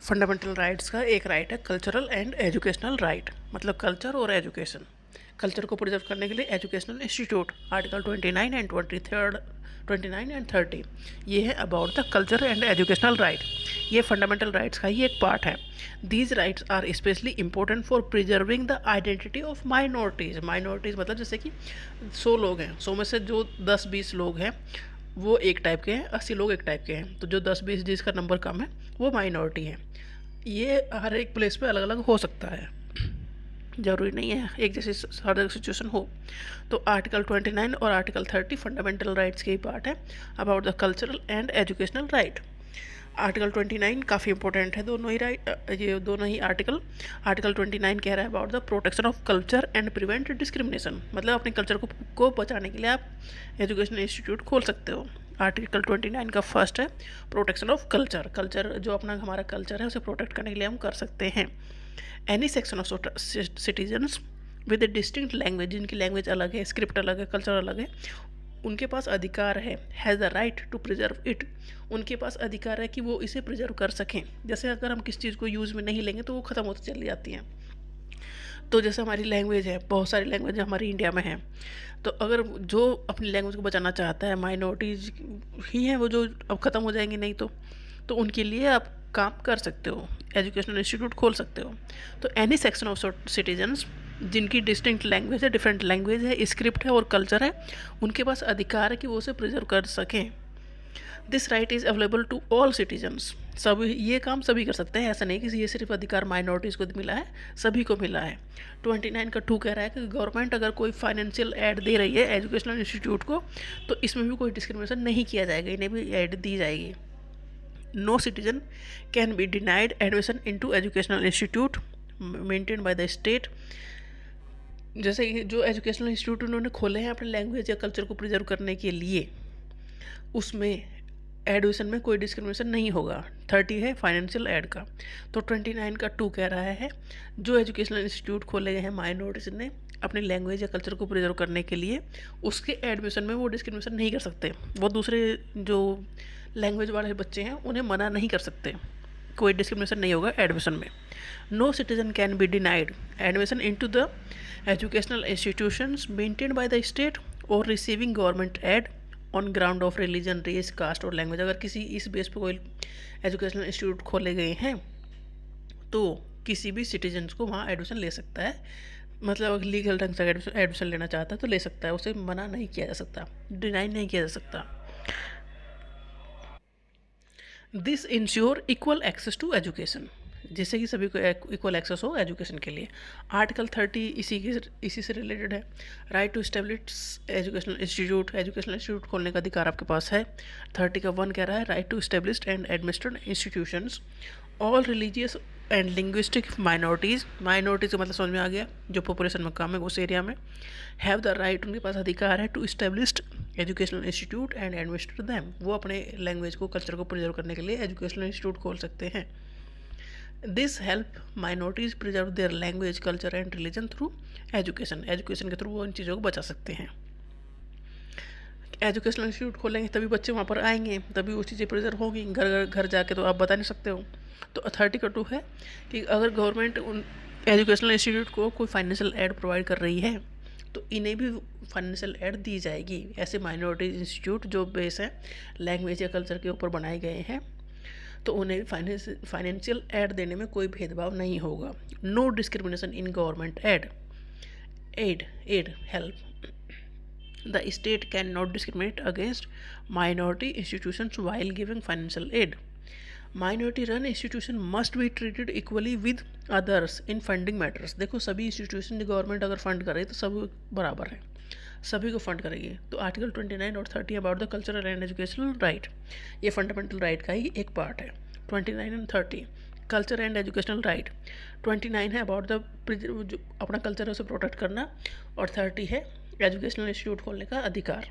Fundamental rights का एक right है कल्चरल एंड एजुकेशनल राइट, मतलब कल्चर और एजुकेशन। कल्चर को प्रिजर्व करने के लिए educational institute article 29 and 29 and 30 ये है about the culture and educational right. ये फंडामेंटल राइट्स का ही एक पार्ट है। These rights are especially important for preserving the identity of minorities. Minorities मतलब जैसे कि 100 लोग हैं, 100 में से जो 10-20 लोग हैं वो एक टाइप के हैं, 80 लोग एक टाइप के हैं, तो जो 10-20 जिसका नंबर कम है वो माइनॉरिटी है। ये हर एक प्लेस पे अलग अलग हो सकता है, ज़रूरी नहीं है एक जैसी हर एक सिचुएशन हो। तो आर्टिकल 29 और आर्टिकल 30 फंडामेंटल राइट्स के ही पार्ट है about the cultural and educational right. Article 29 काफ़ी इंपॉर्टेंट है, दोनों ही ये दोनों ही आर्टिकल 29 कह रहा है about the protection of culture and prevent discrimination, मतलब अपने कल्चर को बचाने के लिए आप एजुकेशनल इंस्टीट्यूट खोल सकते हो। आर्टिकल 29 का फर्स्ट है प्रोटेक्शन ऑफ कल्चर। कल्चर जो अपना हमारा कल्चर है उसे प्रोटेक्ट करने के लिए हम कर सकते हैं। Any section of citizens with A distinct language, जिनकी लैंग्वेज अलग है, स्क्रिप्ट अलग है, कल्चर अलग है, उनके पास अधिकार है, has the right to preserve it. उनके पास अधिकार है कि वो इसे प्रिजर्व कर सकें। जैसे अगर हम किसी चीज़ को यूज़ में नहीं लेंगे तो वो ख़त्म होती चली जाती हैं। तो जैसे हमारी लैंग्वेज है, बहुत सारी लैंग्वेज हमारी इंडिया में है, तो अगर जो अपनी लैंग्वेज को बचाना चाहता है, माइनॉरिटीज़ ही हैं वो जो अब ख़त्म हो जाएंगी नहीं तो उनके लिए आप काम कर सकते हो, एजुकेशनल इंस्टीट्यूट खोल सकते हो। तो एनी सेक्शन ऑफ सिटीजन्स जिनकी डिस्टिंक्ट लैंग्वेज है, डिफरेंट लैंग्वेज है, स्क्रिप्ट है और कल्चर है, उनके पास अधिकार है कि वो उसे प्रिजर्व कर सकें। This right is available to all citizens. सभी ये काम सभी कर सकते हैं, ऐसा नहीं कि ये सिर्फ अधिकार माइनॉरिटीज़ को मिला है, सभी को मिला है। 29 का 2 कह रहा है कि गवर्नमेंट अगर कोई फाइनेंशियल एड दे रही है एजुकेशनल इंस्टीट्यूट को तो इसमें भी कोई डिस्क्रिमिनेशन नहीं किया जाएगा, इन्हें भी एड दी जाएगी। No citizen can be denied admission into educational institute maintain by the state. जैसे जो एजुकेशनल इंस्टीट्यूट उन्होंने खोले हैं अपने लैंग्वेज या कल्चर को प्रिजर्व करने के लिए, उसमें एडमिशन में कोई डिस्क्रिमिनेशन नहीं होगा। 30 है फाइनेंशियल एड का। तो 29 का 2 कह रहा है जो एजुकेशनल इंस्टीट्यूट खोले गए हैं माइनॉरिटीज ने अपनी लैंग्वेज या कल्चर को प्रिजर्व करने के लिए, उसके एडमिशन में वो डिस्क्रिमिनेशन नहीं कर सकते। वो दूसरे जो लैंग्वेज वाले बच्चे हैं उन्हें मना नहीं कर सकते, कोई डिस्क्रिमिनेशन नहीं होगा एडमिशन में। No citizen can be denied admission into the educational institutions maintained by the state और receiving government aid on ground of religion, race, caste और लैंग्वेज। अगर किसी इस बेस पर कोई एजुकेशनल इंस्टीट्यूट खोले गए हैं तो किसी भी सिटीजन्स को वहाँ एडमिशन ले सकता है, मतलब अगर लीगल ढंग से एडमिशन लेना चाहता है तो ले सकता है, उसे मना नहीं किया जा सकता, डिनाई नहीं किया जा सकता। This ensure equal access to education, जिससे कि सभी को इक्वल एक्सेस हो एजुकेशन के लिए। आर्टिकल 30 इसी से रिलेटेड है। Right to establish educational institute खोलने का अधिकार आपके पास है। 30 का 1 कह रहा है right to establish and administered institutions all religious and linguistic minorities का मतलब समझ में आ गया, जो पॉपुलेशन में कम है उस एरिया में, हैव द राइट, उनके पास अधिकार है to established educational institute and administer them. वो अपने लैंग्वेज को, कल्चर को प्रिजर्व करने के लिए एजुकेशनल इंस्टीट्यूट खोल सकते हैं। This help minorities preserve their language, culture and religion through education के थ्रू वो इन चीज़ों को बचा सकते हैं। एजुकेशनल इंस्टीट्यूट खोलेंगे तभी बच्चे वहाँ पर आएंगे, तभी वो चीज़ें प्रिजर्व होंगी। घर जाके तो आप बता नहीं सकते हो। तो 30 का 2 है कि अगर गवर्नमेंट उन एजुकेशनल इंस्टीट्यूट को कोई फाइनेंशियल एड प्रोवाइड कर रही है तो इन्हें भी फाइनेंशियल एड दी जाएगी। ऐसे माइनॉरिटी इंस्टीट्यूट जो बेस है लैंग्वेज या कल्चर के ऊपर बनाए गए हैं तो उन्हें फाइनेंशियल एड देने में कोई भेदभाव नहीं होगा। No discrimination in government aid help. The state cannot discriminate against minority institutions while giving financial aid. Minority run institution must be treated equally with others in funding matters. देखो सभी institution government अगर fund करे तो सब बराबर है, सभी को फंड करेगी। तो आर्टिकल 29 और 30 about the cultural and educational right, ये फंडामेंटल राइट का ही एक पार्ट है। 29 and 30 culture and educational right. 29 है अबाउट द जो अपना कल्चर है उसे प्रोटेक्ट करना, और 30 है एजुकेशनल इंस्टीट्यूट खोलने का अधिकार।